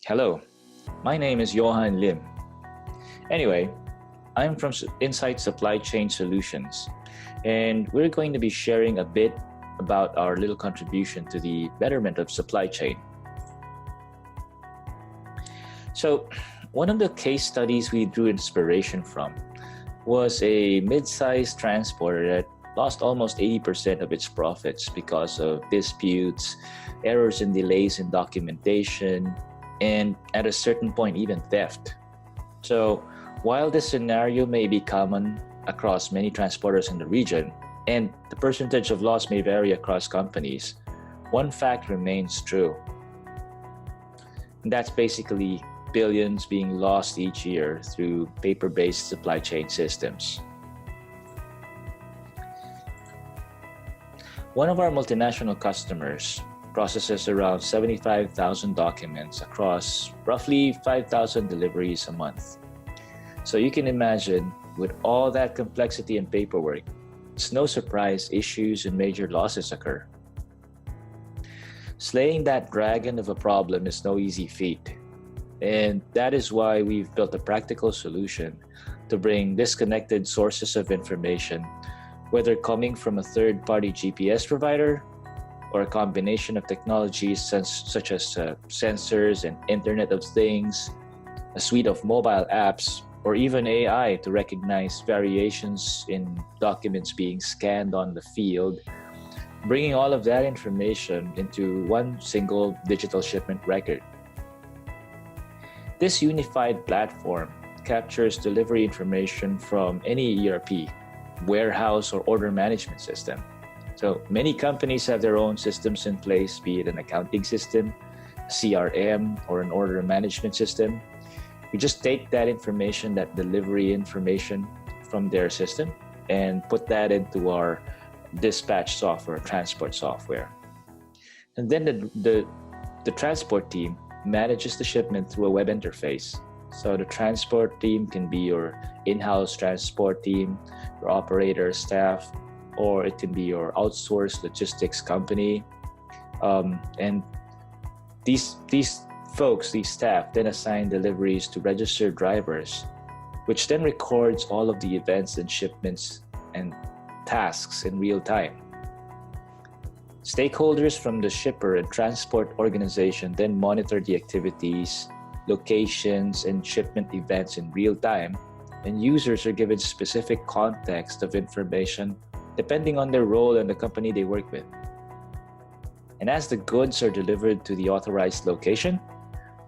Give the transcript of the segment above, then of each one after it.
Hello, my name is Johan Lim. Anyway, I'm from Insight Supply Chain Solutions, and we're going to be sharing a bit about our little contribution to the betterment of supply chain. So, one of the case studies we drew inspiration from was a mid-sized transporter that lost almost 80% of its profits because of disputes, errors and delays in documentation, and at a certain point, even theft. So, while this scenario may be common across many transporters in the region, and the percentage of loss may vary across companies, one fact remains true. And that's basically billions being lost each year through paper-based supply chain systems. One of our multinational customers processes around 75,000 documents across roughly 5,000 deliveries a month. So you can imagine, with all that complexity and paperwork, it's no surprise issues and major losses occur. Slaying that dragon of a problem is no easy feat. And that is why we've built a practical solution to bring disconnected sources of information, whether coming from a third-party GPS provider or a combination of technologies such as sensors and Internet of Things, a suite of mobile apps, or even AI to recognize variations in documents being scanned on the field, bringing all of that information into one single digital shipment record. This unified platform captures delivery information from any ERP, warehouse, or order management system. So many companies have their own systems in place, be it an accounting system, CRM, or an order management system. We just take that information, that delivery information from their system, and put that into our dispatch software, transport software. And then the transport team manages the shipment through a web interface. So the transport team can be your in-house transport team, your operator staff, or it can be your outsourced logistics company. And these folks, these staff, then assign deliveries to registered drivers, which then records all of the events and shipments and tasks in real time. Stakeholders from the shipper and transport organization then monitor the activities, locations, and shipment events in real time, and users are given specific context of information depending on their role and the company they work with. And as the goods are delivered to the authorized location,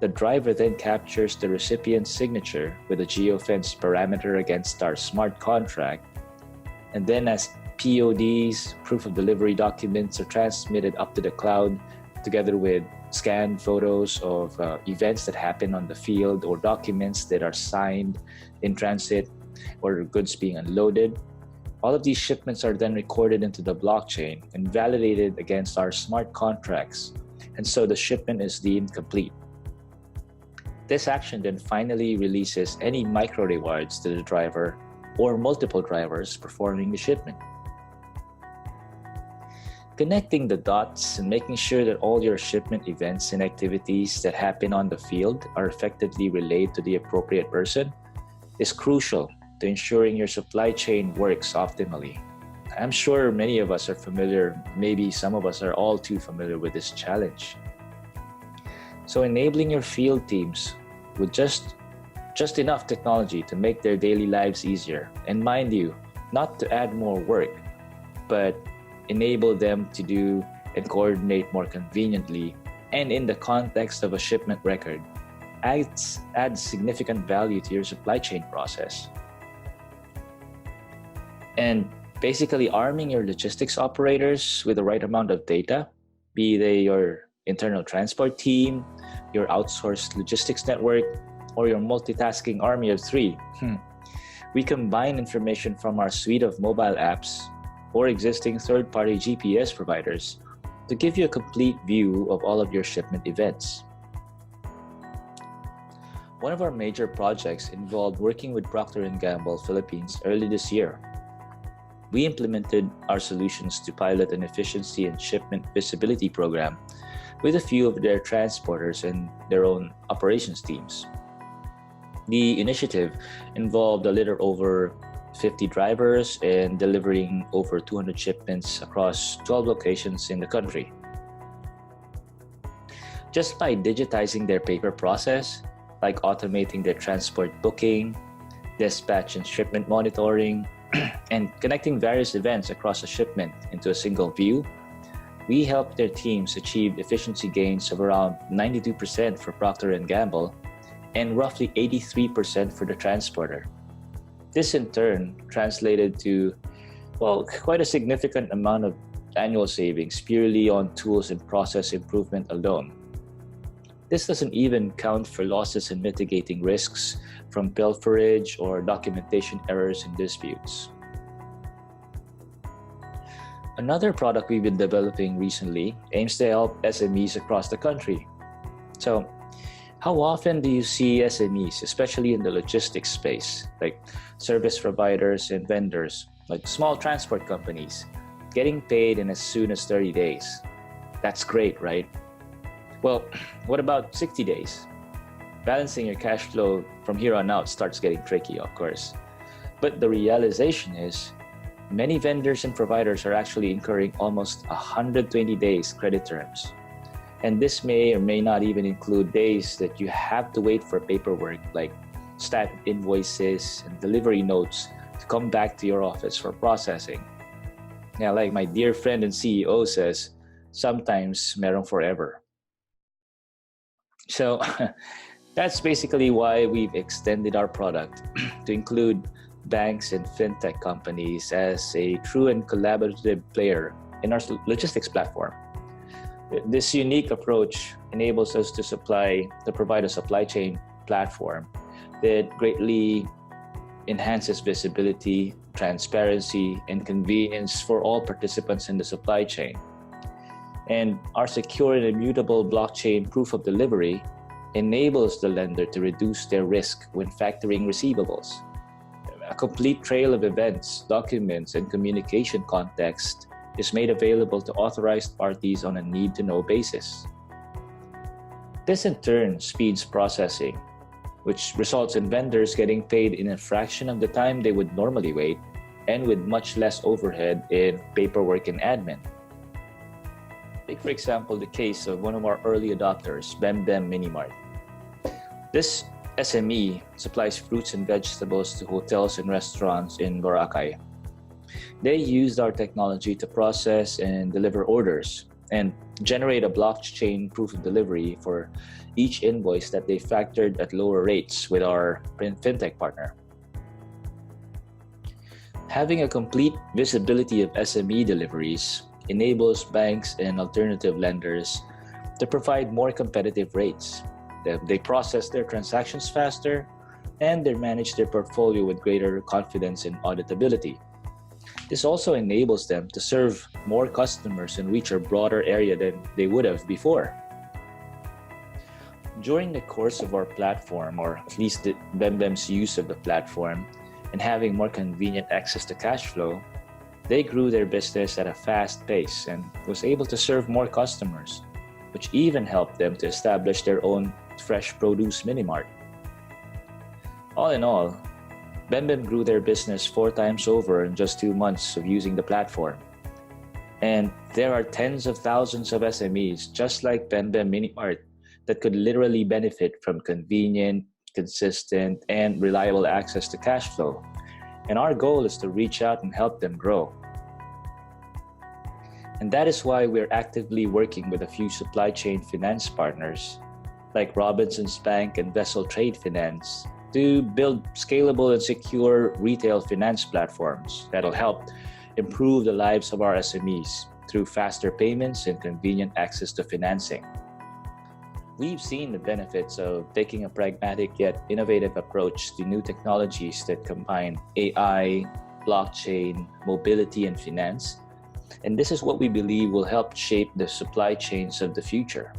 the driver then captures the recipient's signature with a geofence parameter against our smart contract, and then as PODs, proof of delivery documents, are transmitted up to the cloud together with scanned photos of events that happen on the field or documents that are signed in transit or goods being unloaded. All of these shipments are then recorded into the blockchain and validated against our smart contracts, and so the shipment is deemed complete. This action then finally releases any micro rewards to the driver or multiple drivers performing the shipment. Connecting the dots and making sure that all your shipment events and activities that happen on the field are effectively relayed to the appropriate person is crucial to ensuring your supply chain works optimally. I'm sure many of us are familiar, maybe some of us are all too familiar with this challenge. So enabling your field teams with just enough technology to make their daily lives easier, and mind you, not to add more work, but enable them to do and coordinate more conveniently and in the context of a shipment record, adds significant value to your supply chain process. And basically arming your logistics operators with the right amount of data, be they your internal transport team, your outsourced logistics network, or your multitasking army of three. We combine information from our suite of mobile apps or existing third-party GPS providers to give you a complete view of all of your shipment events. One of our major projects involved working with Procter & Gamble Philippines early this year. We implemented our solutions to pilot an efficiency and shipment visibility program with a few of their transporters and their own operations teams. The initiative involved a little over 50 drivers and delivering over 200 shipments across 12 locations in the country. Just by digitizing their paper process, like automating their transport booking, dispatch and shipment monitoring, and connecting various events across a shipment into a single view, we helped their teams achieve efficiency gains of around 92% for Procter & Gamble and roughly 83% for the transporter. This in turn translated to, quite a significant amount of annual savings purely on tools and process improvement alone. This doesn't even count for losses and mitigating risks from pilferage or documentation errors and disputes. Another product we've been developing recently aims to help SMEs across the country. So, how often do you see SMEs, especially in the logistics space, like service providers and vendors, like small transport companies, getting paid in as soon as 30 days? That's great, right? Well, what about 60 days? Balancing your cash flow from here on out starts getting tricky, of course. But the realization is, many vendors and providers are actually incurring almost 120 days credit terms. And this may or may not even include days that you have to wait for paperwork like stamp invoices and delivery notes to come back to your office for processing. Now, like my dear friend and CEO says, sometimes merong forever. So that's basically why we've extended our product to include banks and fintech companies as a true and collaborative player in our logistics platform. This unique approach enables us to provide a supply chain platform that greatly enhances visibility, transparency, and convenience for all participants in the supply chain. And our secure and immutable blockchain proof of delivery enables the lender to reduce their risk when factoring receivables. A complete trail of events, documents, and communication context is made available to authorized parties on a need-to-know basis. This in turn speeds processing, which results in vendors getting paid in a fraction of the time they would normally wait and with much less overhead in paperwork and admin. Take, for example, the case of one of our early adopters, Bembem Minimart. This SME supplies fruits and vegetables to hotels and restaurants in Boracay. They used our technology to process and deliver orders and generate a blockchain proof of delivery for each invoice that they factored at lower rates with our fintech partner. Having a complete visibility of SME deliveries enables banks and alternative lenders to provide more competitive rates. They process their transactions faster and they manage their portfolio with greater confidence and auditability. This also enables them to serve more customers and reach a broader area than they would have before. During the course of our platform, or at least Bembem's use of the platform, and having more convenient access to cash flow, they grew their business at a fast pace and was able to serve more customers, which even helped them to establish their own fresh produce mini-mart. All in all, Bembem grew their business 4 times over in just 2 months of using the platform. And there are tens of thousands of SMEs just like Bembem Minimart that could literally benefit from convenient, consistent, and reliable access to cash flow. And our goal is to reach out and help them grow. And that is why we're actively working with a few supply chain finance partners like Robinsons Bank and Vessel Trade Finance to build scalable and secure retail finance platforms that'll help improve the lives of our SMEs through faster payments and convenient access to financing. We've seen the benefits of taking a pragmatic yet innovative approach to new technologies that combine AI, blockchain, mobility, and finance. And this is what we believe will help shape the supply chains of the future.